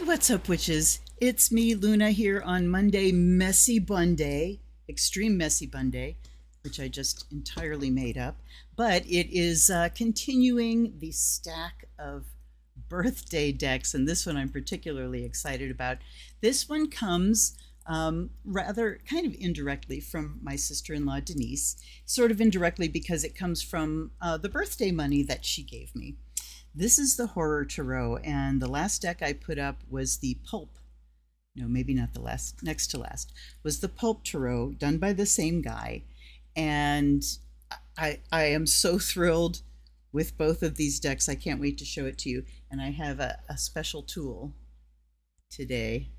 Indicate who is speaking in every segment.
Speaker 1: What's up, witches? It's me, Luna, here on Monday, Messy Bunday, Extreme Messy Bunday, which I just entirely made up. But it is continuing the stack of birthday decks, and this one I'm particularly excited about. This one comes rather kind of indirectly from my sister-in-law, Denise, sort of indirectly because it comes from the birthday money that she gave me. This is the Horror Tarot, and the last deck I put up was the Pulp. No, maybe not the last, next to last, was the Pulp Tarot, done by the same guy. And I am so thrilled with both of these decks. I can't wait to show it to you. And I have a special tool today.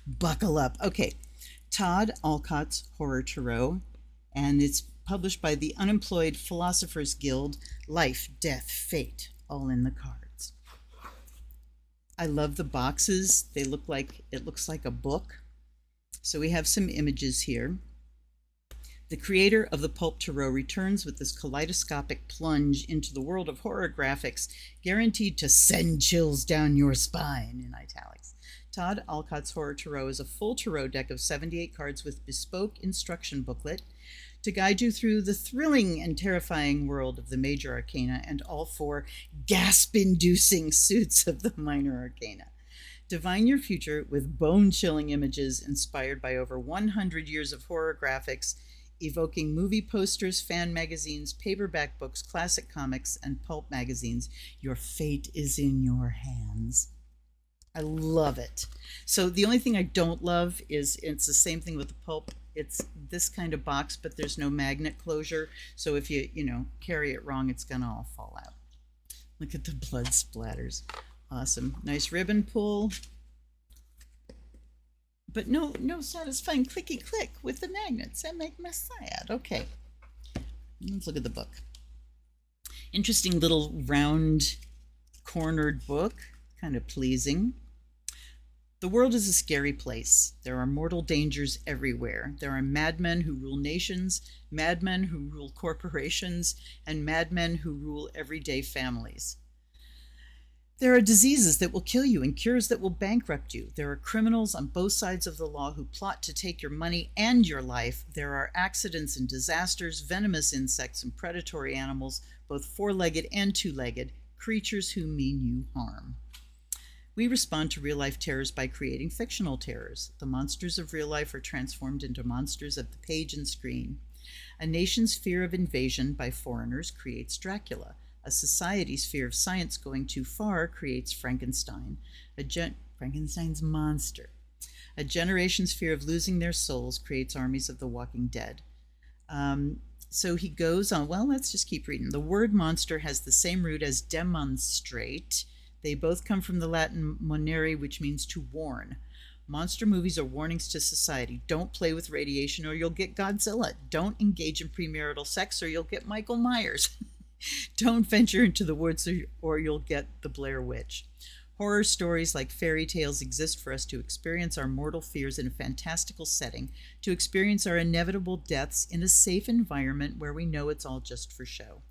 Speaker 1: Buckle up. Okay, Todd Alcott's Horror Tarot, and it's published by the Unemployed Philosophers Guild. Life, death, fate, all in the cards. I love the boxes. They look like, it looks like a book. So we have some images here. The creator of the Pulp Tarot returns with this kaleidoscopic plunge into the world of horror graphics, guaranteed to send chills down your spine, in italics. Todd Alcott's Horror Tarot is a full tarot deck of 78 cards with bespoke instruction booklet to guide you through the thrilling and terrifying world of the major arcana and all four gasp-inducing suits of the minor arcana. Divine your future with bone-chilling images inspired by over 100 years of horror graphics, evoking movie posters, fan magazines, paperback books, classic comics, and pulp magazines. Your fate is in your hands. I love it. So the only thing I don't love is it's the same thing with the pulp. It's this kind of box, but there's no magnet closure. So if you carry it wrong, it's gonna all fall out. Look at the blood splatters. Awesome. Nice ribbon pull. But no satisfying clicky click with the magnets. That make me sad. Okay. Let's look at the book. Interesting little round cornered book. Kind of pleasing. The world is a scary place. There are mortal dangers everywhere. There are madmen who rule nations, madmen who rule corporations, and madmen who rule everyday families. There are diseases that will kill you and cures that will bankrupt you. There are criminals on both sides of the law who plot to take your money and your life. There are accidents and disasters, venomous insects and predatory animals, both four-legged and two-legged, creatures who mean you harm. We respond to real-life terrors by creating fictional terrors. The monsters of real life are transformed into monsters of the page and screen. A nation's fear of invasion by foreigners creates Dracula. A society's fear of science going too far creates Frankenstein, Frankenstein's monster. A generation's fear of losing their souls creates armies of the walking dead. So he goes on, well, let's just keep reading. The word monster has the same root as demonstrate. They both come from the Latin monere, which means to warn. Monster movies are warnings to society. Don't play with radiation or you'll get Godzilla. Don't engage in premarital sex or you'll get Michael Myers. Don't venture into the woods or you'll get the Blair Witch. Horror stories like fairy tales exist for us to experience our mortal fears in a fantastical setting, to experience our inevitable deaths in a safe environment where we know it's all just for show.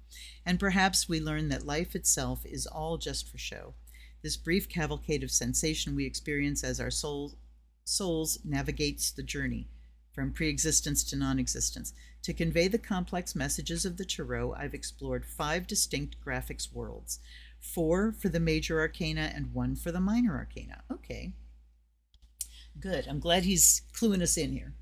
Speaker 1: And perhaps we learn that life itself is all just for show. This brief cavalcade of sensation we experience as our souls navigates the journey from pre-existence to non-existence. To convey the complex messages of the Tarot, I've explored 5 distinct graphics worlds. 4 for the major arcana and 1 for the minor arcana. Okay. Good. I'm glad he's cluing us in here.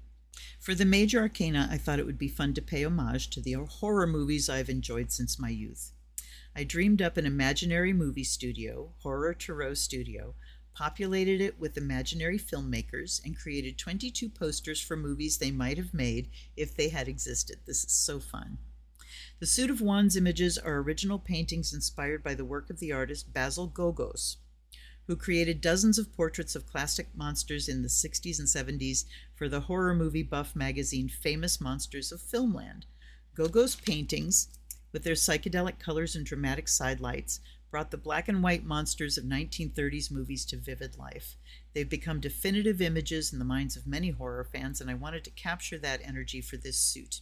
Speaker 1: For the major arcana, I thought it would be fun to pay homage to the horror movies I've enjoyed since my youth. I dreamed up an imaginary movie studio, Horror Tarot Studio, populated it with imaginary filmmakers, and created 22 posters for movies they might have made if they had existed. This is so fun. The Suit of Wands images are original paintings inspired by the work of the artist Basil Gogos, who created dozens of portraits of classic monsters in the 60s and 70s for the horror movie buff magazine Famous Monsters of Filmland. Gogos' paintings, with their psychedelic colors and dramatic sidelights, brought the black and white monsters of 1930s movies to vivid life. They've become definitive images in the minds of many horror fans, and I wanted to capture that energy for this suit.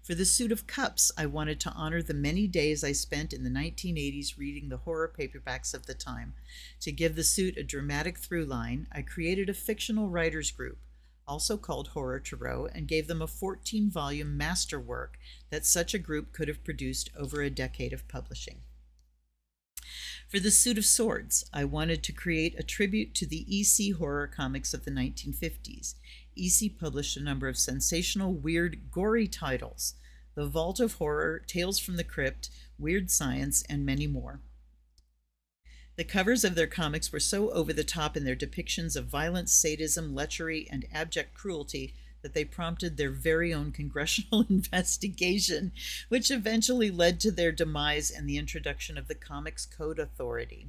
Speaker 1: For the Suit of Cups, I wanted to honor the many days I spent in the 1980s reading the horror paperbacks of the time. To give the suit a dramatic through line, I created a fictional writers group, also called Horror Tarot, and gave them a 14-volume masterwork that such a group could have produced over a decade of publishing. For the Suit of Swords, I wanted to create a tribute to the EC horror comics of the 1950s. EC published a number of sensational, weird, gory titles: The Vault of Horror, Tales from the Crypt, Weird Science, and many more. The covers of their comics were so over the top in their depictions of violence, sadism, lechery, and abject cruelty that they prompted their very own congressional investigation, which eventually led to their demise and the introduction of the Comics Code Authority.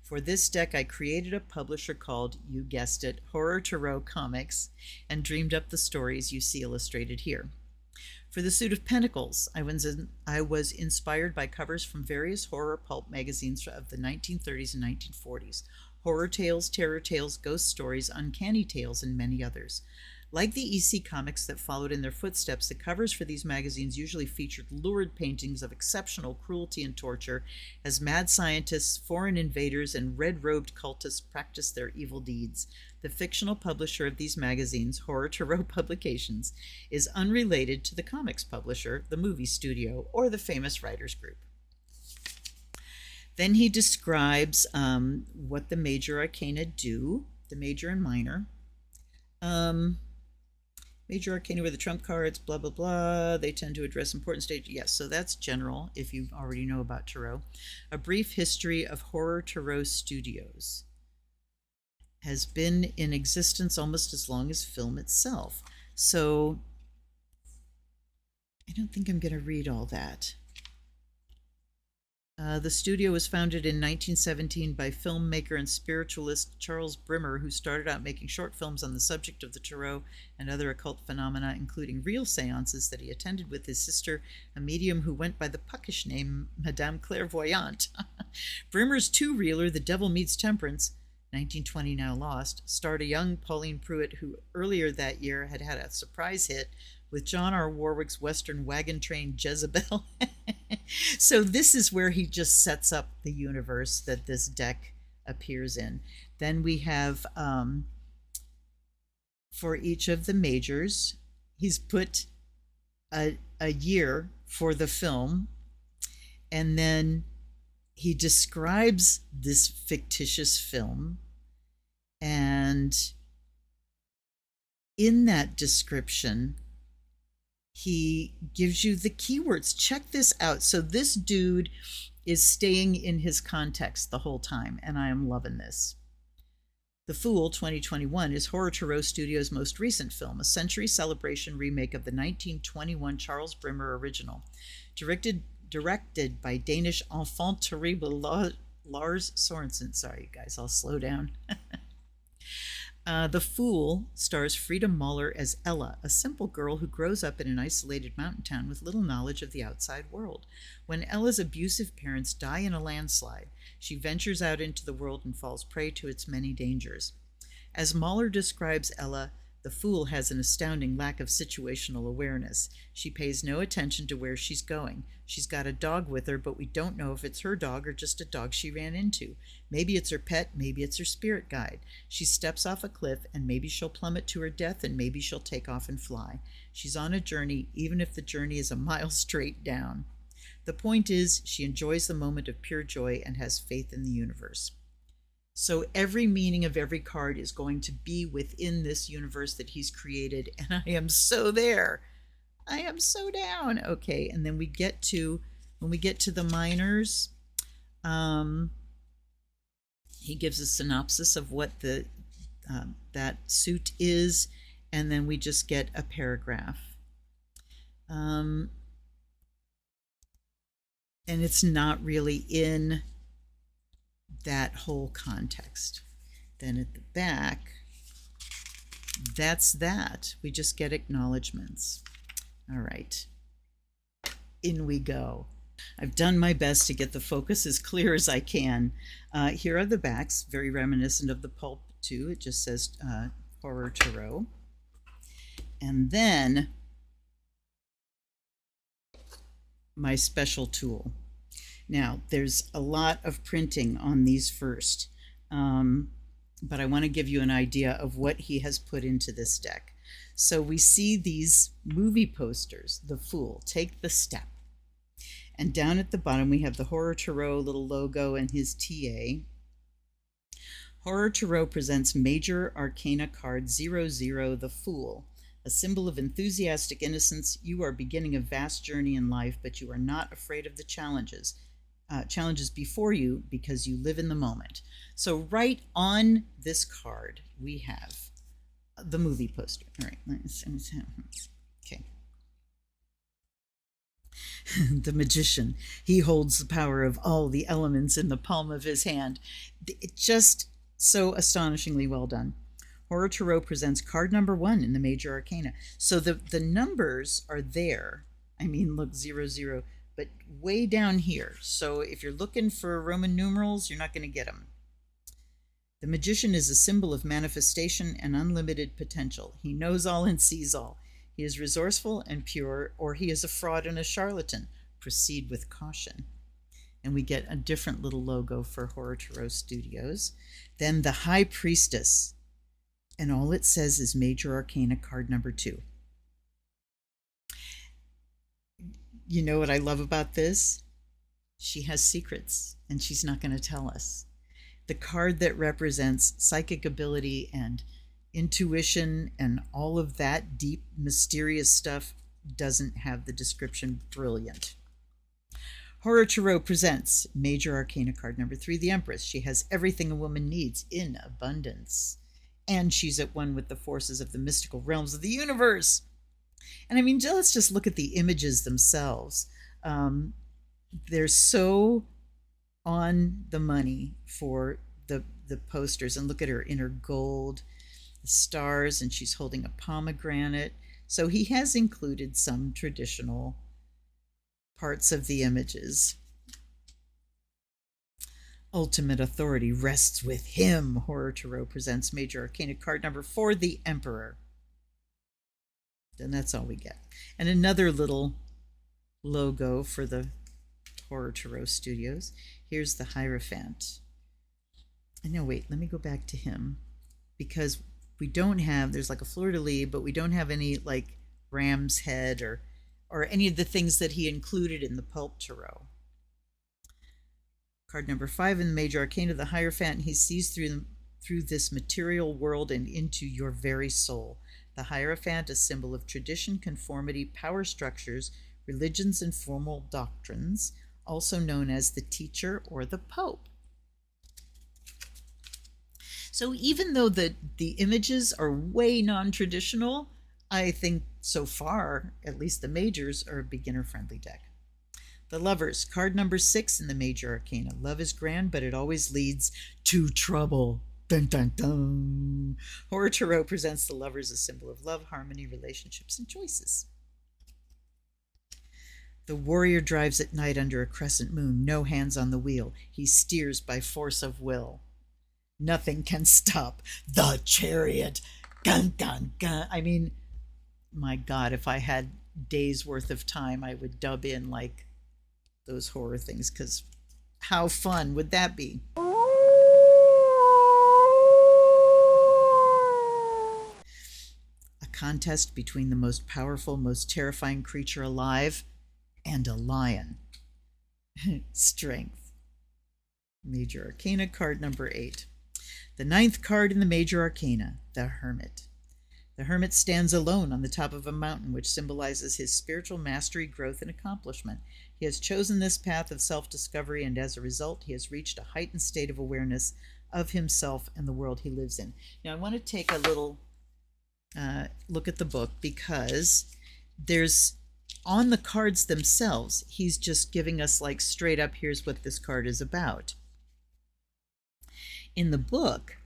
Speaker 1: For this deck, I created a publisher called, you guessed it, Horror Tarot Comics, and dreamed up the stories you see illustrated here. For the Suit of Pentacles, I was inspired by covers from various horror pulp magazines of the 1930s and 1940s: Horror Tales, Terror Tales, Ghost Stories, Uncanny Tales, and many others. Like the EC comics that followed in their footsteps, the covers for these magazines usually featured lurid paintings of exceptional cruelty and torture as mad scientists, foreign invaders, and red-robed cultists practiced their evil deeds. The fictional publisher of these magazines, Horror Tarot Publications, is unrelated to the comics publisher, the movie studio, or the famous writers group. Then he describes what the major arcana do, the major and minor. Major arcana were the trump cards, blah, blah, blah. They tend to address important stages. Yes, so that's general, if you already know about Tarot. A brief history of Horror Tarot Studios. Has been in existence almost as long as film itself. So I don't think I'm going to read all that. The studio was founded in 1917 by filmmaker and spiritualist Charles Brimmer, who started out making short films on the subject of the tarot and other occult phenomena, including real seances that he attended with his sister, a medium who went by the puckish name Madame Clairvoyante. Brimmer's two-reeler, The Devil Meets Temperance, 1920 Now Lost, starred a young Pauline Pruitt, who earlier that year had had a surprise hit with John R. Warwick's Western wagon train Jezebel. So this is where he just sets up the universe that this deck appears in. Then we have, for each of the majors, he's put a year for the film, and then he describes this fictitious film, and in that description, he gives you the keywords. Check this out. So this dude is staying in his context the whole time, and I am loving this. The Fool, 2021, is Horror Tarot Studios' most recent film, a century celebration remake of the 1921 Charles Brimmer original. Directed by Danish enfant terrible Lars Sorensen. Sorry, guys, I'll slow down. The Fool stars Frida Mahler as Ella, a simple girl who grows up in an isolated mountain town with little knowledge of the outside world. When Ella's abusive parents die in a landslide, she ventures out into the world and falls prey to its many dangers. As Mahler describes Ella, the Fool has an astounding lack of situational awareness. She pays no attention to where she's going. She's got a dog with her, but we don't know if it's her dog or just a dog she ran into. Maybe it's her pet, maybe it's her spirit guide. She steps off a cliff, and maybe she'll plummet to her death, and maybe she'll take off and fly. She's on a journey, even if the journey is a mile straight down. The point is, she enjoys the moment of pure joy and has faith in the universe. So every meaning of every card is going to be within this universe that he's created, and I am so there. I am so down. Okay, and then when we get to the minors, he gives a synopsis of what that suit is, and then we just get a paragraph. And it's not really in that whole context. Then at the back, that's that. We just get acknowledgments. All right, in we go. I've done my best to get the focus as clear as I can. Here are the backs, very reminiscent of the pulp too. It just says Horror Tarot. And then my special tool. Now, there's a lot of printing on these first, but I want to give you an idea of what he has put into this deck. So we see these movie posters, The Fool, Take the Step. And down at the bottom, we have the Horror Tarot little logo and his TA. Horror Tarot presents Major Arcana card 00, The Fool. A symbol of enthusiastic innocence. You are beginning a vast journey in life, but you are not afraid of the challenges before you because you live in the moment. So right on this card, we have the movie poster. All right, okay. The magician. He holds the power of all the elements in the palm of his hand. It just so astonishingly well done. Horror Tarot presents card number 1 in the Major Arcana. So the numbers are there. I mean, look, 00, but way down here. So if you're looking for Roman numerals, you're not going to get them. The magician is a symbol of manifestation and unlimited potential. He knows all and sees all. He is resourceful and pure, or he is a fraud and a charlatan. Proceed with caution. And we get a different little logo for Horror Tarot Studios. Then the High Priestess. And all it says is Major Arcana card number 2. You know what I love about this? She has secrets, and she's not going to tell us. The card that represents psychic ability and intuition and all of that deep, mysterious stuff doesn't have the description. Brilliant. Horror Tarot presents Major Arcana card number 3, the Empress. She has everything a woman needs in abundance. And she's at one with the forces of the mystical realms of the universe. And I mean, let's just look at the images themselves. They're so on the money for the posters. And look at her in her gold, the stars, and she's holding a pomegranate. So he has included some traditional parts of the images. Ultimate authority rests with him. Horror Tarot presents Major Arcana card number 4, the Emperor. Then that's all we get. And another little logo for the Horror Tarot Studios. Here's the Hierophant. And no, wait, let me go back to him, because we don't have, there's like a fleur-de-lis, but we don't have any like ram's head or any of the things that he included in the Pulp Tarot. Card number 5 in the Major Arcana, the Hierophant. He sees through this material world and into your very soul. The Hierophant, a symbol of tradition, conformity, power structures, religions, and formal doctrines, also known as the teacher or the Pope. So even though the images are way non-traditional, I think so far, at least the majors, are a beginner-friendly deck. The Lovers, card number 6 in the Major Arcana. Love is grand, but it always leads to trouble. Dun, dun, dun. Horror Tarot presents the Lovers, a symbol of love, harmony, relationships, and choices. The Warrior drives at night under a crescent moon, no hands on the wheel. He steers by force of will. Nothing can stop the Chariot. Gun, gun, gun. I mean, my God, if I had days worth of time, I would dub in like those horror things, because how fun would that be? A contest between the most powerful, most terrifying creature alive and a lion. Strength. Major Arcana card number 8. The 9th card in the Major Arcana, the Hermit. The Hermit stands alone on the top of a mountain, which symbolizes his spiritual mastery, growth, and accomplishment. He has chosen this path of self-discovery, and as a result, he has reached a heightened state of awareness of himself and the world he lives in. Now, I want to take a little look at the book, because there's, on the cards themselves, he's just giving us like straight up, here's what this card is about. In the book,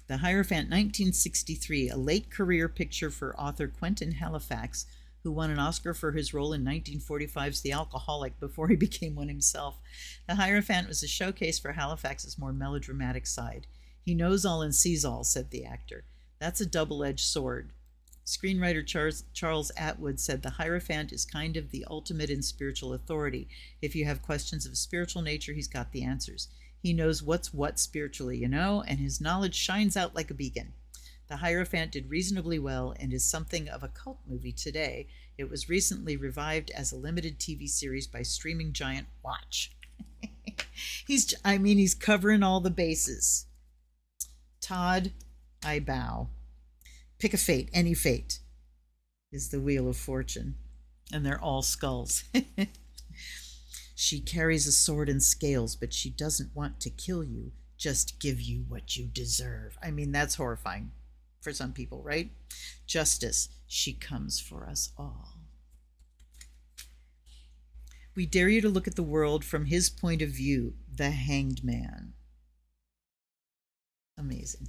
Speaker 1: The Hierophant, 1963, a late career picture for author Quentin Halifax, who won an Oscar for his role in 1945's The Alcoholic before he became one himself. The Hierophant was a showcase for Halifax's more melodramatic side. He knows all and sees all, said the actor. That's a double-edged sword. Screenwriter Charles Atwood said the Hierophant is kind of the ultimate in spiritual authority. If you have questions of a spiritual nature, he's got the answers. He knows what's what spiritually, and his knowledge shines out like a beacon. The Hierophant did reasonably well and is something of a cult movie today. It was recently revived as a limited TV series by streaming giant Watch. He's covering all the bases. Todd, I bow. Pick a fate, any fate, is the Wheel of Fortune. And they're all skulls. She carries a sword and scales, but she doesn't want to kill you, just give you what you deserve. That's horrifying for some people, right? Justice, she comes for us all. We dare you to look at the world from his point of view, the Hanged Man. Amazing.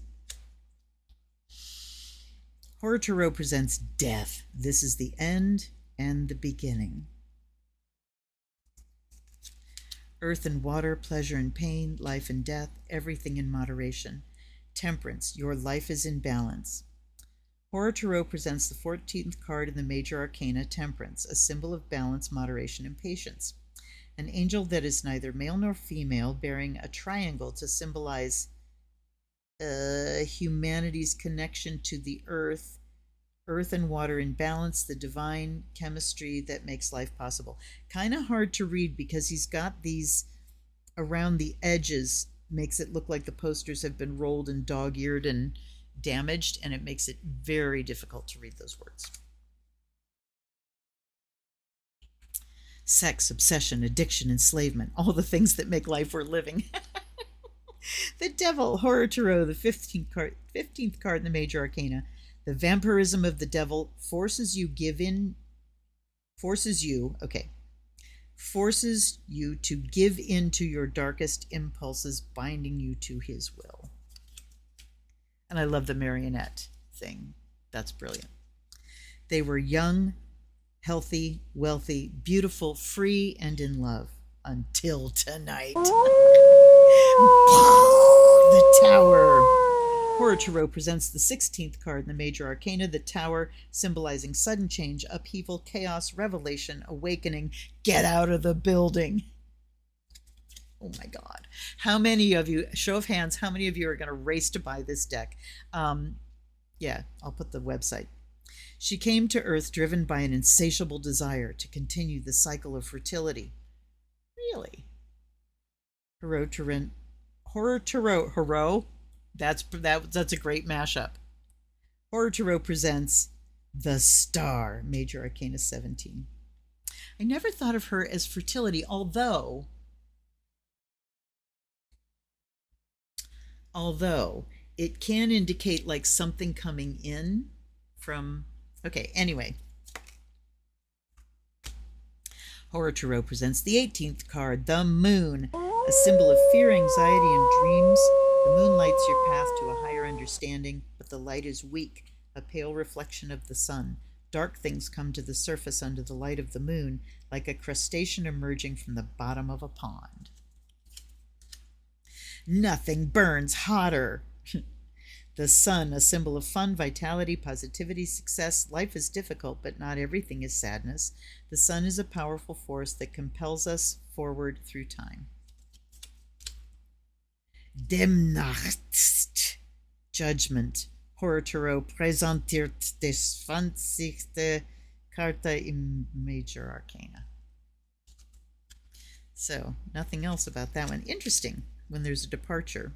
Speaker 1: Horror Tarot presents Death. This is the end and the beginning. Earth and water, pleasure and pain, life and death, everything in moderation. Temperance, your life is in balance. Horror Tarot presents the 14th card in the major arcana, Temperance, a symbol of balance, moderation, and patience. An angel that is neither male nor female, bearing a triangle to symbolize humanity's connection to the earth and water in balance, the divine chemistry that makes life possible. Kind of hard to read because he's got these around the edges, makes it look like the posters have been rolled and dog-eared and damaged, and it makes it very difficult to read those words. Sex, obsession, addiction, enslavement, all the things that make life worth living. The Devil, Horror Tarot, the 15th card in the major arcana. The vampirism of the devil forces you to give in to your darkest impulses, binding you to his will. And I love the marionette thing. That's brilliant. They were young, healthy, wealthy, beautiful, free, and in love until tonight. The Tower. Horror Tarot presents the 16th card in the major arcana, the Tower, symbolizing sudden change, upheaval, chaos, revelation, awakening. Get out of the building. Oh my God. How many of you, show of hands, how many of you are going to race to buy this deck? Yeah, I'll put the website. She came to Earth driven by an insatiable desire to continue the cycle of fertility. Really? Horror Tarot. That's a great mashup. Horror Tarot presents The Star, Major Arcana 17. I never thought of her as fertility, although it can indicate like something coming in from... Okay, anyway. Horror Tarot presents the 18th card, the Moon, a symbol of fear, anxiety, and dreams. The moon lights your path to a higher understanding, but the light is weak, a pale reflection of the sun. Dark things come to the surface under the light of the moon, like a crustacean emerging from the bottom of a pond. Nothing burns hotter. The sun, a symbol of fun, vitality, positivity, success. Life is difficult, but not everything is sadness. The sun is a powerful force that compels us forward through time. Demnacht, Judgment. Horror Tarot präsentiert die 20. Karte im Major Arcana. So, nothing else about that one. Interesting when there's a departure.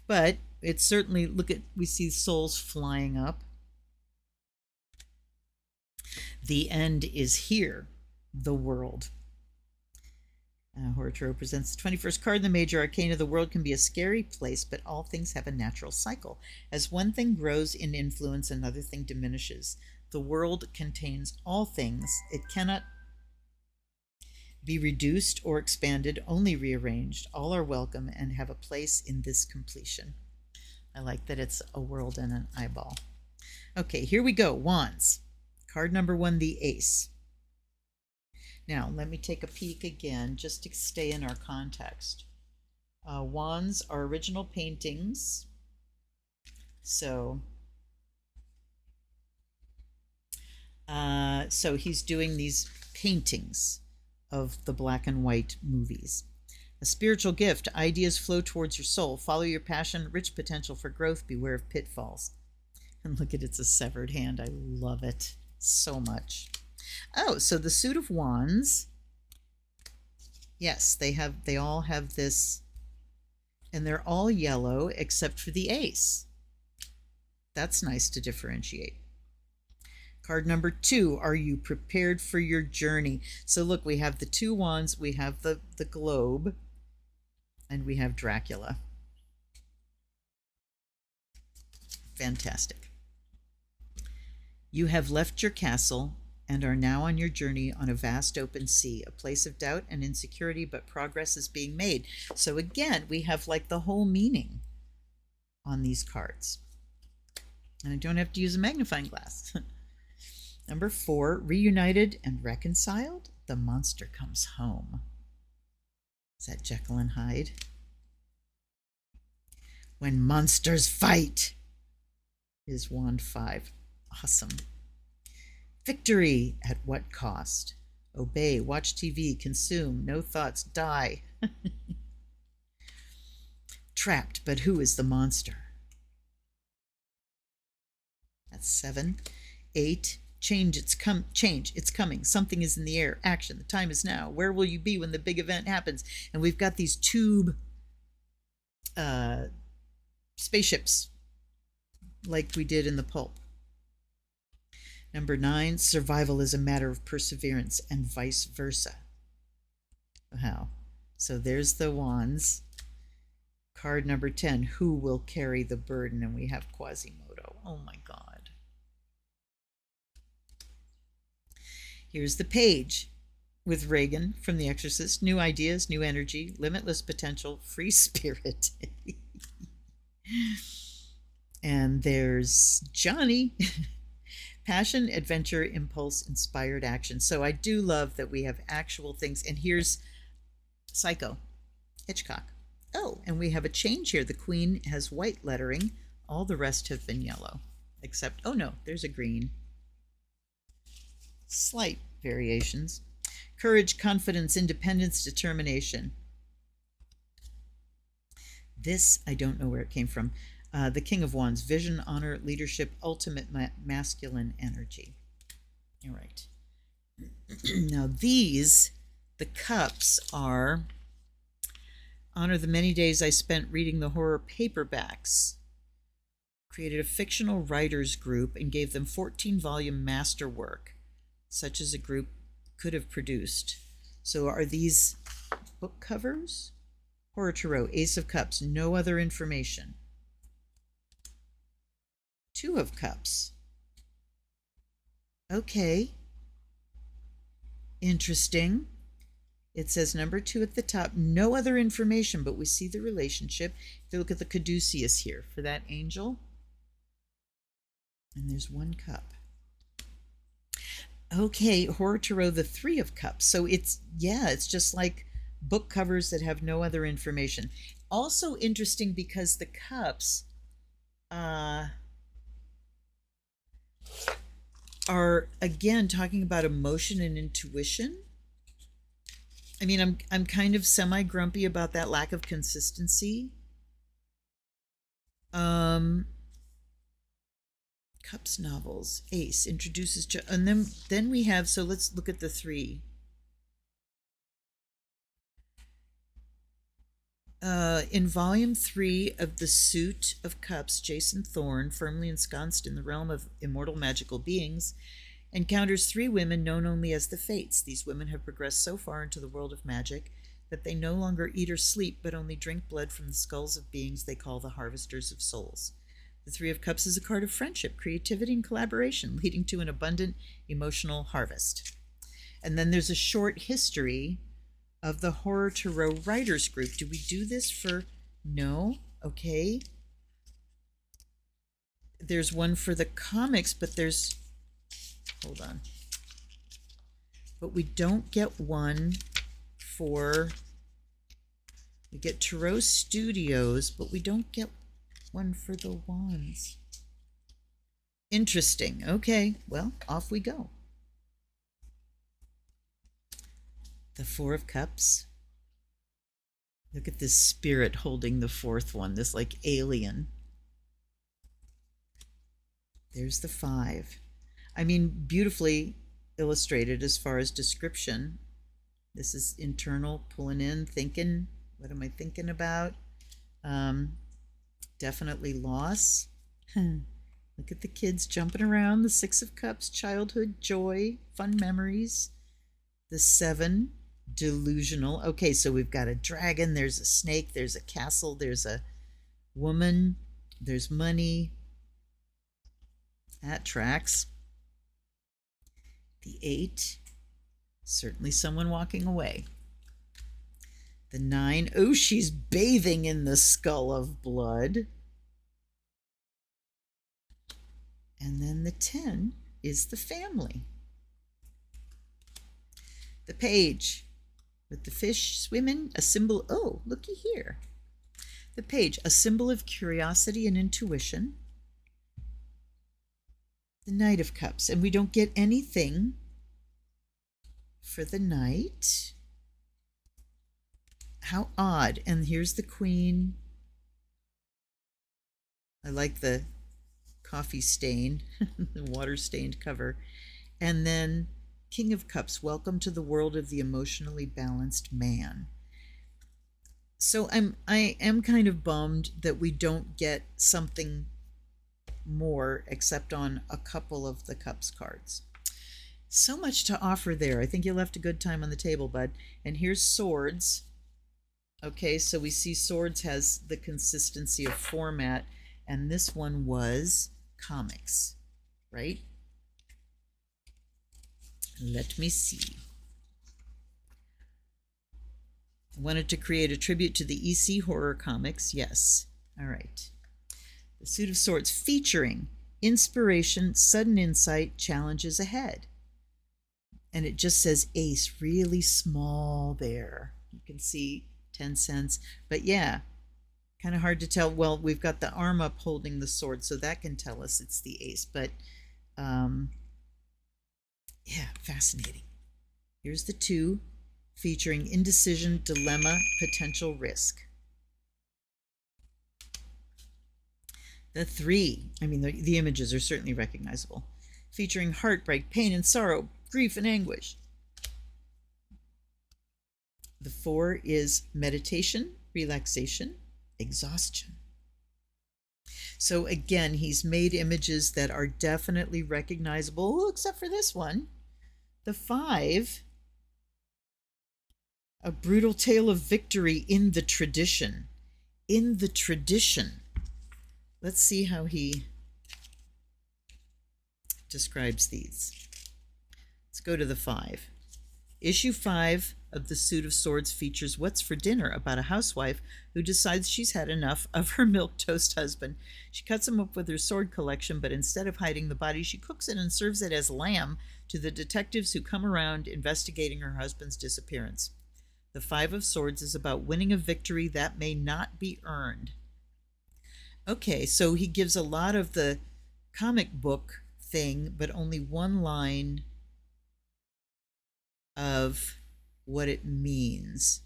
Speaker 1: But it's certainly, we see souls flying up. The end is here, the world. Horror Tarot presents the 21st card in the Major Arcana. The world can be a scary place, but all things have a natural cycle. As one thing grows in influence, another thing diminishes. The world contains all things. It cannot be reduced or expanded, only rearranged. All are welcome and have a place in this completion. I like that it's a world and an eyeball. Okay, here we go. Wands. Card number 1, the Ace. Now, let me take a peek again, just to stay in our context. Wands are original paintings. So, So he's doing these paintings of the black and white movies. A spiritual gift. Ideas flow towards your soul. Follow your passion. Rich potential for growth. Beware of pitfalls. And look at it's a severed hand. I love it so much. Oh, so the suit of wands. Yes, they all have this, and they're all yellow except for the ace. That's nice to differentiate. Card number 2, are you prepared for your journey? So look, we have the 2 wands, we have the globe, and we have Dracula. Fantastic. You have left your castle and are now on your journey on a vast open sea, a place of doubt and insecurity, but progress is being made. So again, we have like the whole meaning on these cards. And I don't have to use a magnifying glass. Number 4, reunited and reconciled, the monster comes home. Is that Jekyll and Hyde? When monsters fight is wand 5. Awesome. Victory at what cost? Obey, watch TV, consume, no thoughts, die. Trapped, but who is the monster? That's 7. 8, change, it's coming. Something is in the air. Action, the time is now. Where will you be when the big event happens? And we've got these tube spaceships like we did in the pulp. Number 9, survival is a matter of perseverance and vice versa. Wow. So there's the wands. Card number 10, who will carry the burden? And we have Quasimodo. Oh my God. Here's the page with Reagan from The Exorcist. New ideas, new energy, limitless potential, free spirit. And there's Johnny. Passion, adventure, impulse, inspired action. So I do love that we have actual things. And here's Psycho, Hitchcock. Oh, and we have a change here. The Queen has white lettering. All the rest have been yellow. Except, oh no, there's a green. Slight variations. Courage, confidence, independence, determination. This, I don't know where it came from. The King of Wands, vision, honor, leadership, ultimate masculine energy. All right. Now these, the cups are, honor the many days I spent reading the horror paperbacks. Created a fictional writers group and gave them 14-volume masterwork, such as a group could have produced. So are these book covers? Horror Tarot, Ace of Cups, no other information. 2 of Cups. Okay. Interesting. It says number 2 at the top, no other information, but we see the relationship. If you look at the caduceus here for that angel, and there's 1 cup. Okay, Horror Tarot, the 3 of Cups. So it's, yeah, it's just like book covers that have no other information. Also interesting because the cups are again talking about emotion and intuition. I mean, I'm kind of semi-grumpy about that lack of consistency. Cups novels, Ace introduces, and then we have, so let's look at the 3. In volume 3 of The Suit of Cups, Jason Thorne, firmly ensconced in the realm of immortal magical beings, encounters 3 women known only as the Fates. These women have progressed so far into the world of magic that they no longer eat or sleep, but only drink blood from the skulls of beings they call the Harvesters of Souls. The 3 of Cups is a card of friendship, creativity, and collaboration, leading to an abundant emotional harvest. And then there's a short history of the Horror Tarot Writers Group. Do we do this for, no? Okay. There's one for the comics, but there's, hold on. But we don't get one for, we get Tarot Studios, but we don't get one for the wands. Interesting. Okay, well, off we go. The Four of Cups. Look at this spirit holding the fourth one, this like alien. There's the 5. I mean, beautifully illustrated as far as description. This is internal, pulling in, thinking, what am I thinking about? Definitely loss. Look at the kids jumping around. The 6 of Cups, childhood, joy, fun memories. The 7, delusional. Okay, so we've got a dragon, there's a snake, there's a castle, there's a woman, there's money. That tracks. The 8, certainly someone walking away. The 9, oh, she's bathing in the skull of blood. And then the 10 is the family. The Page with the fish swimming, a symbol, oh, looky here. The Page, a symbol of curiosity and intuition. The Knight of Cups, and we don't get anything for the Knight. How odd. And here's the Queen. I like the coffee stain, the water-stained cover. And then King of Cups, welcome to the world of the emotionally balanced man. So I am kind of bummed that we don't get something more except on a couple of the Cups cards. So much to offer there. I think you left a good time on the table, bud. And here's Swords. Okay, so we see Swords has the consistency of format, and this one was comics, right? Let me see. Wanted to create a tribute to the EC horror comics. Yes. All right. The Suit of Swords featuring inspiration, sudden insight, challenges ahead. And it just says ace really small there. You can see 10 cents. But yeah, kind of hard to tell. Well, we've got the arm up holding the sword, so that can tell us it's the ace. But yeah, fascinating. Here's the 2, featuring indecision, dilemma, potential risk. The 3, I mean, the images are certainly recognizable, featuring heartbreak, pain and sorrow, grief and anguish. The 4 is meditation, relaxation, exhaustion. So again, he's made images that are definitely recognizable, except for this one. The 5, a brutal tale of victory in the tradition. In the tradition. Let's see how he describes these. Let's go to the 5. Issue 5 of the Suit of Swords features What's for Dinner, about a housewife who decides she's had enough of her milquetoast husband. She cuts him up with her sword collection, but instead of hiding the body, she cooks it and serves it as lamb to the detectives who come around investigating her husband's disappearance. The 5 of Swords is about winning a victory that may not be earned. Okay, so he gives a lot of the comic book thing, but only one line of what it means.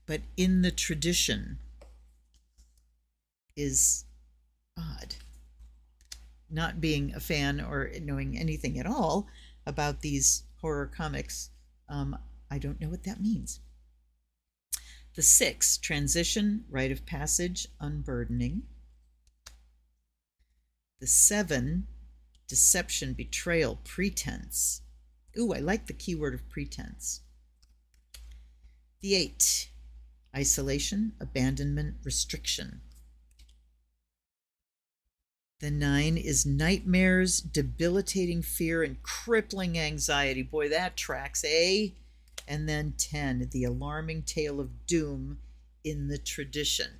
Speaker 1: But in the tradition is odd. Not being a fan or knowing anything at all about these horror comics, I don't know what that means. The 6, transition, rite of passage, unburdening. The 7, deception, betrayal, pretense. Ooh, I like the keyword of pretense. The 8, isolation, abandonment, restriction. The 9 is nightmares, debilitating fear, and crippling anxiety. Boy, that tracks, eh? And then 10, the alarming tale of doom in the tradition.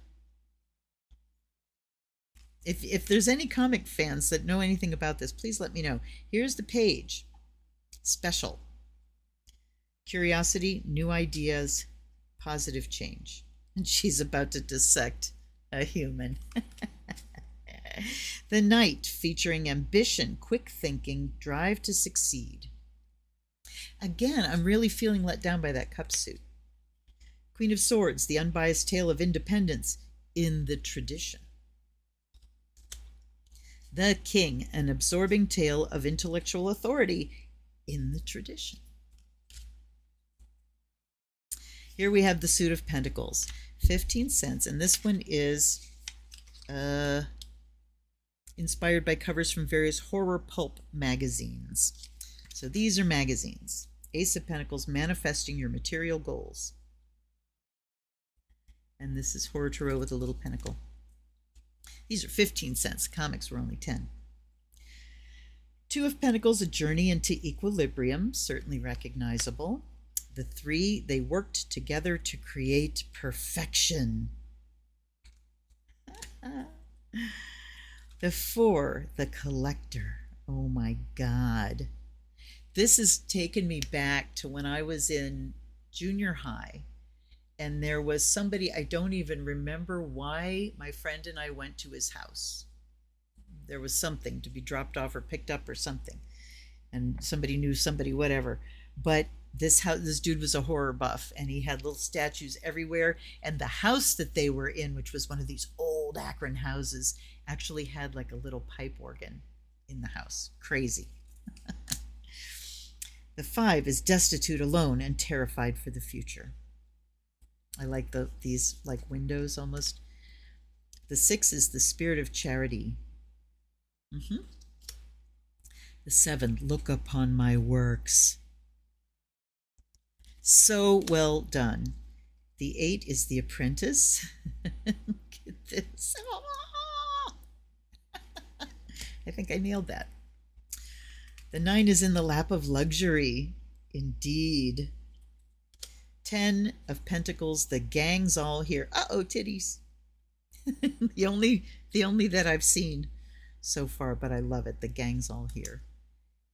Speaker 1: If there's any comic fans that know anything about this, please let me know. Here's the page. Special. Curiosity, new ideas, positive change. And she's about to dissect a human. The Knight, featuring ambition, quick thinking, drive to succeed. Again, I'm really feeling let down by that cup suit. Queen of Swords, the unbiased tale of independence in the tradition. The King, an absorbing tale of intellectual authority in the tradition. Here we have the Suit of Pentacles, 15 cents, and this one is inspired by covers from various horror pulp magazines. So these are magazines. Ace of Pentacles, manifesting your material goals. And this is Horror Tarot with a little pentacle. These are 15 cents. Comics were only 10. Two of Pentacles, a journey into equilibrium, certainly recognizable. The three, they worked together to create perfection. The four, the collector. Oh my God. This has taken me back to when I was in junior high, and there was somebody, I don't even remember why my friend and I went to his house. There was something to be dropped off or picked up or something, and somebody knew somebody, whatever. But this dude was a horror buff, and he had little statues everywhere. And the house that they were in, which was one of these old Akron houses, actually had like a little pipe organ in the house. Crazy. The five is destitute, alone, and terrified for the future. I like these like windows almost. The six is the spirit of charity. The seven, look upon my works. So well done. The eight is the apprentice. Look at this. Oh! I think I nailed that. The nine is in the lap of luxury. Indeed. 10 of Pentacles, the gang's all here. Uh-oh, titties. the only that I've seen so far, but I love it. The gang's all here.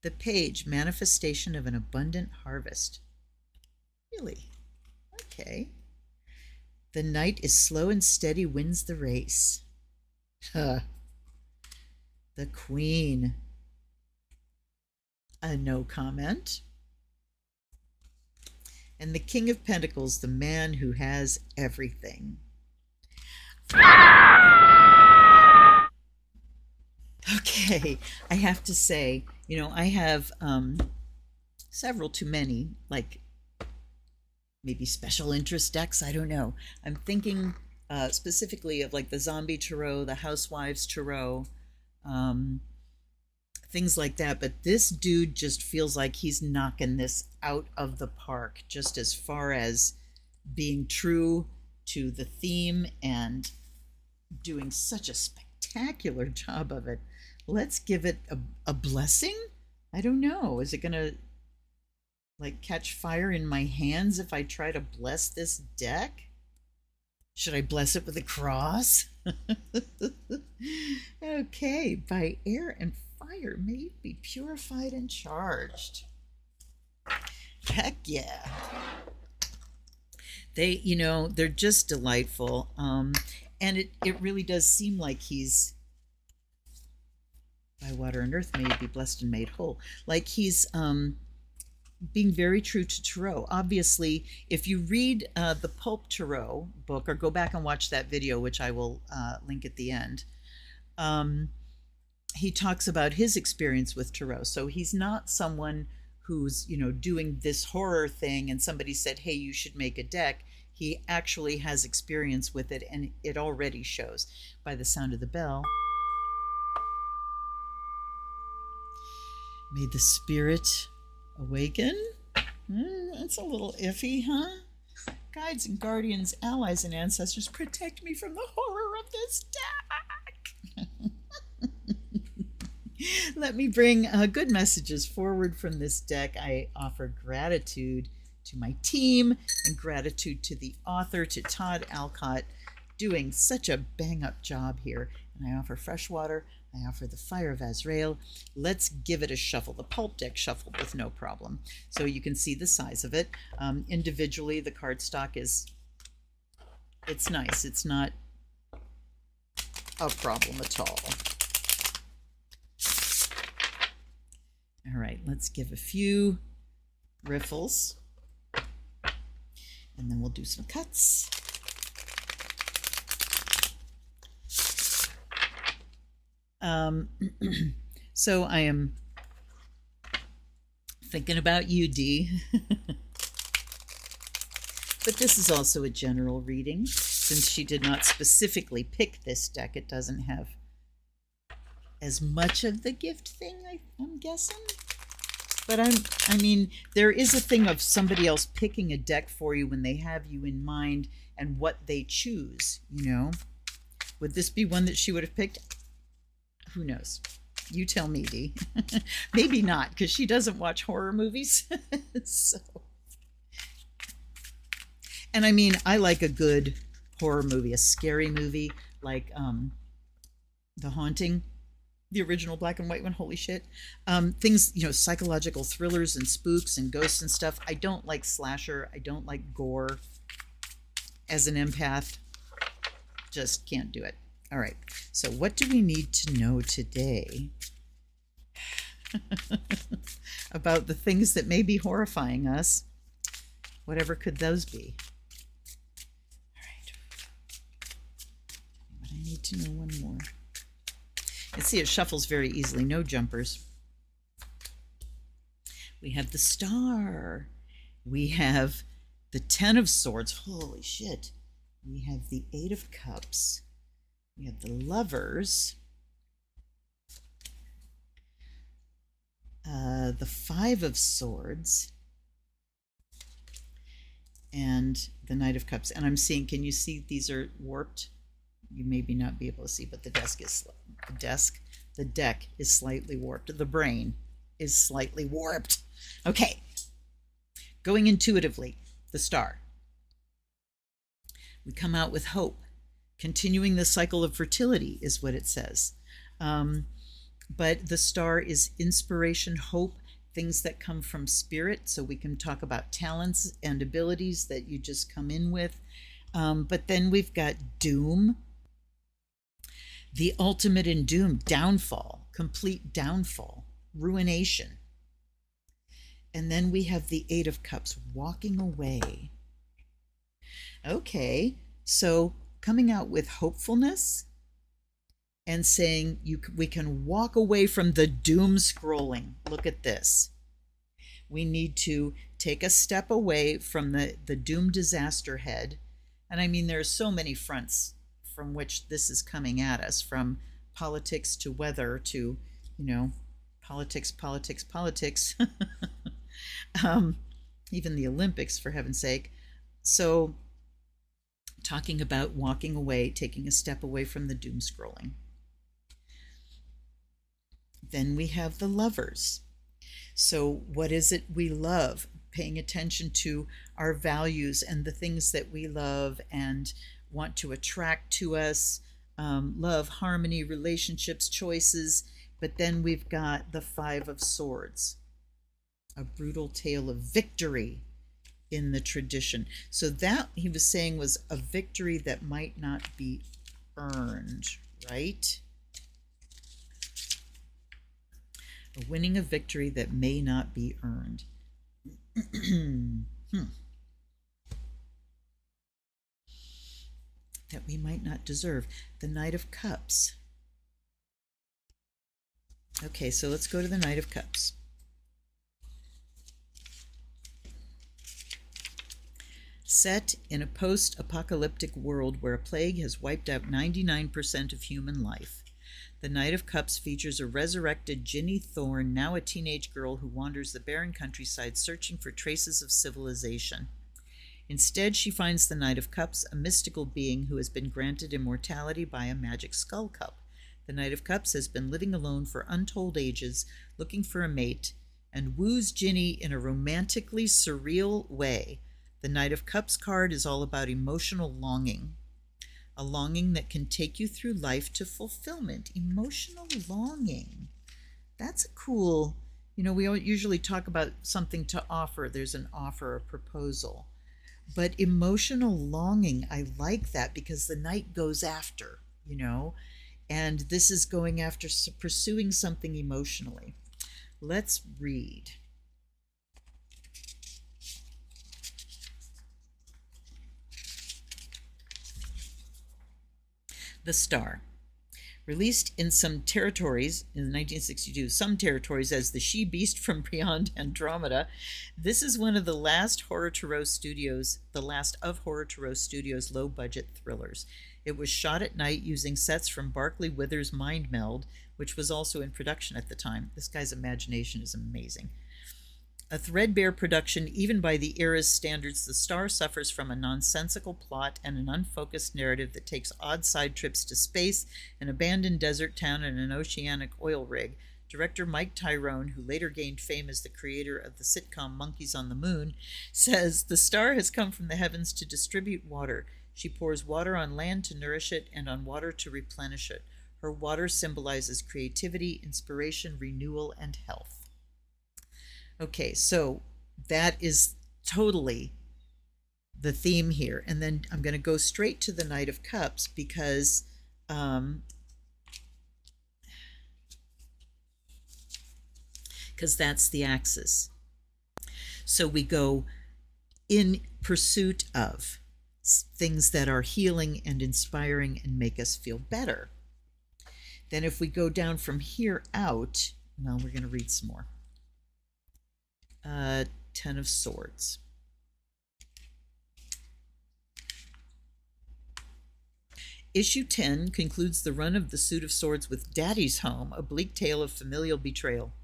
Speaker 1: The Page, manifestation of an abundant harvest. Really? Okay. The Knight is slow and steady, wins the race. The Queen. No comment. And the King of Pentacles, the man who has everything. Okay, I have to say, you know, I have several too many, like maybe special interest decks, I don't know. I'm thinking specifically of like the Zombie Tarot, the Housewives Tarot, things like that. But this dude just feels like he's knocking this out of the park, just as far as being true to the theme and doing such a spectacular job of it. Let's give it a blessing. I don't know. Is it going to like catch fire in my hands if I try to bless this deck? Should I bless it with a cross? Okay, by air and fire may you be purified and charged. Heck yeah. They, you know, they're just delightful. And it really does seem like he's, by water and earth may you be blessed and made whole. Like he's being very true to Tarot. Obviously, if you read the Pulp Tarot book, or go back and watch that video, which I will link at the end, he talks about his experience with Tarot. So he's not someone who's, you know, doing this horror thing and somebody said, hey, you should make a deck. He actually has experience with it, and it already shows by the sound of the bell. May the spirit awaken. That's a little iffy, huh? Guides and guardians, allies and ancestors, protect me from the horror of this deck. Let me bring good messages forward from this deck. I offer gratitude to my team and gratitude to the author, to Todd Alcott, doing such a bang-up job here. And I offer fresh water. I offer the Fire of Azrael. Let's give it a shuffle. The pulp deck shuffled with no problem. So you can see the size of it. Individually, the cardstock is, it's nice. It's not a problem at all. All right, let's give a few riffles. And then we'll do some cuts. So I am thinking about you, Dee. But this is also a general reading. Since she did not specifically pick this deck, it doesn't have as much of the gift thing, I'm guessing. But I mean, there is a thing of somebody else picking a deck for you when they have you in mind and what they choose, you know? Would this be one that she would have picked? Who knows? You tell me, Dee. Maybe not, because she doesn't watch horror movies. So. And I mean, I like a good horror movie, a scary movie, like The Haunting, the original black and white one. Holy shit. Things, you know, psychological thrillers and spooks and ghosts and stuff. I don't like slasher. I don't like gore. As an empath, just can't do it. All right, so what do we need to know today about the things that may be horrifying us? Whatever could those be? All right. But I need to know one more. You see, it shuffles very easily. No jumpers. We have the Star. We have the Ten of Swords. Holy shit. We have the Eight of Cups. We have the Lovers, the Five of Swords, and the Knight of Cups. And I'm seeing, can you see these are warped? You maybe not be able to see, but the deck is slightly warped. The brain is slightly warped. Okay, going intuitively, the Star. We come out with hope. Continuing the cycle of fertility is what it says. But the Star is inspiration, hope, things that come from spirit. So we can talk about talents and abilities that you just come in with. But then we've got doom. The ultimate in doom, downfall, complete downfall, ruination. And then we have the Eight of Cups, walking away. Okay, so coming out with hopefulness and saying we can walk away from the doom scrolling. Look at this. We need to take a step away from the doom disaster head. And I mean, there are so many fronts from which this is coming at us, from politics to weather to, you know, politics. Even the Olympics, for heaven's sake. So talking about walking away, taking a step away from the doom scrolling. Then we have the Lovers. So what is it we love? Paying attention to our values and the things that we love and want to attract to us. Love, harmony, relationships, choices. But then we've got the Five of Swords. A brutal tale of victory in the tradition. So that, he was saying, was a victory that might not be earned, right? A winning a victory that may not be earned. That we might not deserve. The Knight of Cups. Okay, so let's go to the Knight of Cups. Set in a post-apocalyptic world where a plague has wiped out 99% of human life, the Knight of Cups features a resurrected Ginny Thorne, now a teenage girl who wanders the barren countryside searching for traces of civilization. Instead, she finds the Knight of Cups, a mystical being who has been granted immortality by a magic skull cup. The Knight of Cups has been living alone for untold ages, looking for a mate, and woos Ginny in a romantically surreal way. The Knight of Cups card is all about emotional longing, a longing that can take you through life to fulfillment. Emotional longing. That's a cool, you know, we usually talk about something to offer. There's an offer, a proposal. But emotional longing, I like that because the Knight goes after, you know, and this is going after pursuing something emotionally. Let's read. The Star. Released in some territories in 1962, some territories as the she-beast from beyond Andromeda, this is one of the last Horror Tarot Studios, the last of Horror Tarot Studios' low-budget thrillers. It was shot at night using sets from Barclay Withers' Mind Meld, which was also in production at the time. This guy's imagination is amazing. A threadbare production, even by the era's standards, The Star suffers from a nonsensical plot and an unfocused narrative that takes odd side trips to space, an abandoned desert town, and an oceanic oil rig. Director Mike Tyrone, who later gained fame as the creator of the sitcom Monkeys on the Moon, says, "The star has come from the heavens to distribute water. She pours water on land to nourish it and on water to replenish it. Her water symbolizes creativity, inspiration, renewal, and health." Okay, so that is totally the theme here. And then I'm going to go straight to the Knight of Cups because that's the axis. So we go in pursuit of things that are healing and inspiring and make us feel better. Then if we go down from here out, now we're going to read some more. 10 of Swords. Issue 10 concludes the run of the Suit of Swords with Daddy's Home, a bleak tale of familial betrayal.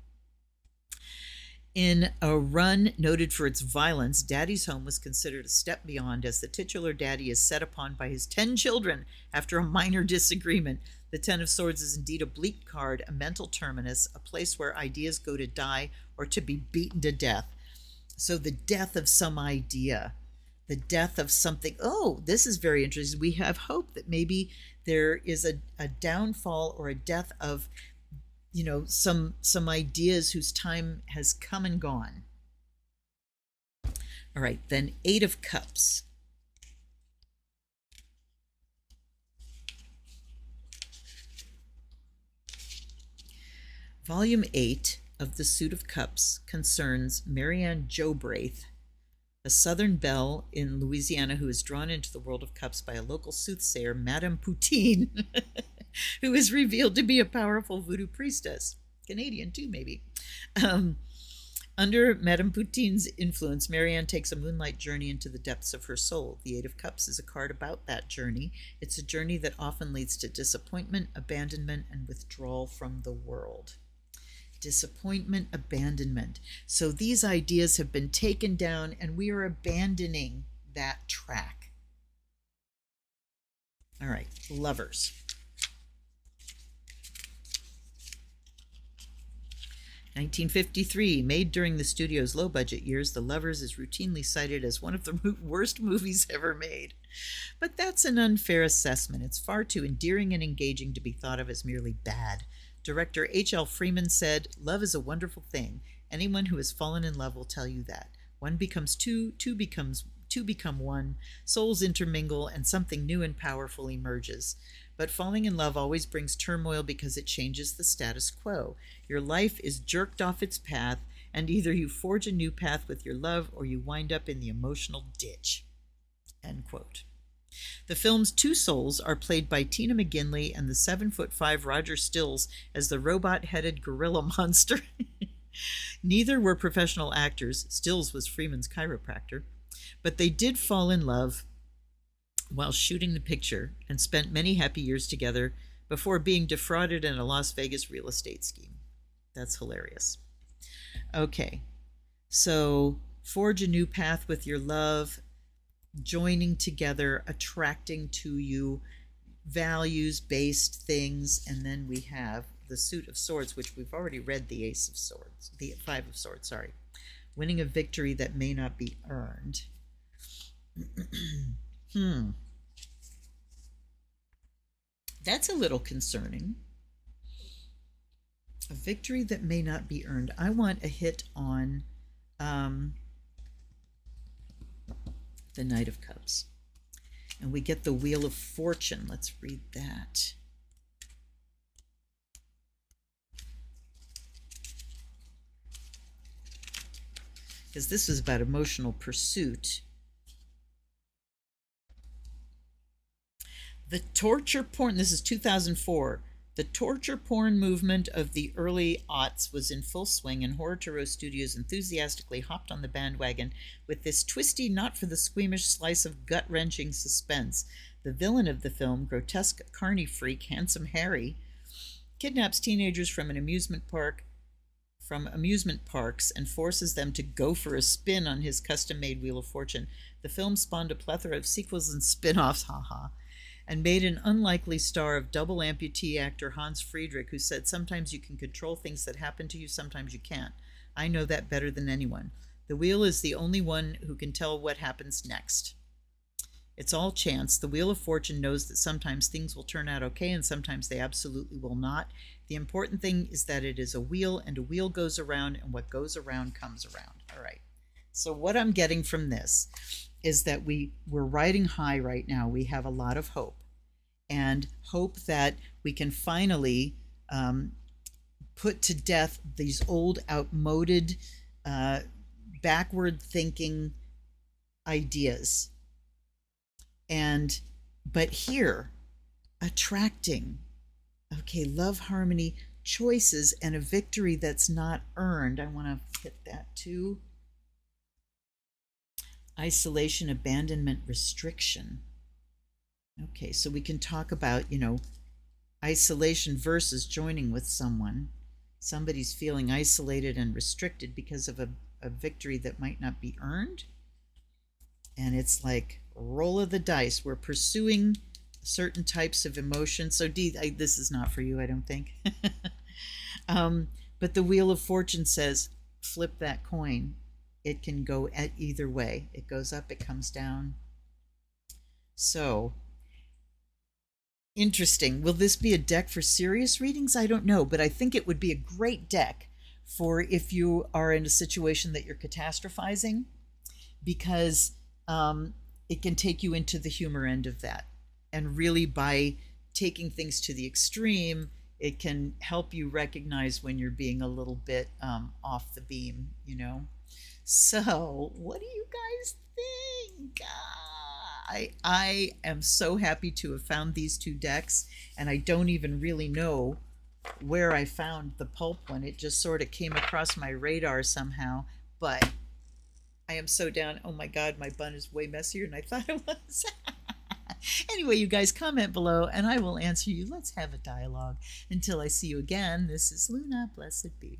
Speaker 1: In a run noted for its violence, Daddy's Home was considered a step beyond, as the titular daddy is set upon by his 10 children after a minor disagreement. The 10 of Swords is indeed a bleak card, a mental terminus, a place where ideas go to die or to be beaten to death. So the death of some idea, the death of something. Oh, this is very interesting. We have hope that maybe there is a downfall or a death of, some ideas whose time has come and gone. All right, then 8 of Cups. Volume 8 of The Suit of Cups concerns Marianne Jobraith, a Southern belle in Louisiana who is drawn into the world of cups by a local soothsayer, Madame Poutine, who is revealed to be a powerful voodoo priestess. Canadian too, maybe. Under Madame Poutine's influence, Marianne takes a moonlight journey into the depths of her soul. The 8 of Cups is a card about that journey. It's a journey that often leads to disappointment, abandonment, and withdrawal from the world. Disappointment, abandonment. So these ideas have been taken down and we are abandoning that track. All right, Lovers. 1953, made during the studio's low-budget years, The Lovers is routinely cited as one of the worst movies ever made. But that's an unfair assessment. It's far too endearing and engaging to be thought of as merely bad. Director H.L. Freeman said, "Love is a wonderful thing. Anyone who has fallen in love will tell you that. One becomes two become one, souls intermingle, and something new and powerful emerges. But falling in love always brings turmoil because it changes the status quo. Your life is jerked off its path, and either you forge a new path with your love or you wind up in the emotional ditch." End quote. The film's two souls are played by Tina McGinley and the 7'5" Roger Stills as the robot-headed gorilla monster. Neither were professional actors. Stills was Freeman's chiropractor. But they did fall in love while shooting the picture and spent many happy years together before being defrauded in a Las Vegas real estate scheme. That's hilarious. Okay, so forge a new path with your love, joining together, attracting to you, values-based things, and then we have the Suit of Swords, which we've already read, the Ace of Swords, the 5 of Swords, sorry. Winning a victory that may not be earned. That's a little concerning. A victory that may not be earned. I want a hit on the Knight of Cups. And we get the Wheel of Fortune. Let's read that. Because this is about emotional pursuit. The torture porn, this is 2004. The torture porn movement of the early aughts was in full swing, and Horror to Row Studios enthusiastically hopped on the bandwagon with this twisty, not for the squeamish slice of gut-wrenching suspense. The villain of the film, grotesque carny freak Handsome Harry, kidnaps teenagers from amusement parks and forces them to go for a spin on his custom-made Wheel of Fortune. The film spawned a plethora of sequels and spin-offs, and made an unlikely star of double amputee actor Hans Friedrich, who said, "Sometimes you can control things that happen to you, sometimes you can't. I know that better than anyone. The wheel is the only one who can tell what happens next. It's all chance. The Wheel of Fortune knows that sometimes things will turn out okay and sometimes they absolutely will not. The important thing is that it is a wheel, and a wheel goes around, and what goes around comes around." All right. So what I'm getting from this is that we're riding high right now. We have a lot of hope, and hope that we can finally put to death these old, outmoded, backward thinking ideas. But here, attracting, okay, love, harmony, choices, and a victory that's not earned. I want to hit that too. Isolation, abandonment, restriction. Okay, so we can talk about, isolation versus joining with someone. Somebody's feeling isolated and restricted because of a victory that might not be earned. And it's like roll of the dice. We're pursuing certain types of emotions. So Dee, this is not for you, I don't think. But the Wheel of Fortune says, flip that coin. It can go at either way. It goes up, it comes down. So, interesting. Will this be a deck for serious readings? I don't know, but I think it would be a great deck for if you are in a situation that you're catastrophizing, because it can take you into the humor end of that. And really, by taking things to the extreme, it can help you recognize when you're being a little bit off the beam, So, what do you guys think? I am so happy to have found these two decks, and I don't even really know where I found the pulp one. It just sort of came across my radar somehow, but I am so down. Oh my God, my bun is way messier than I thought it was. Anyway, you guys comment below, and I will answer you. Let's have a dialogue. Until I see you again, this is Luna. Blessed be.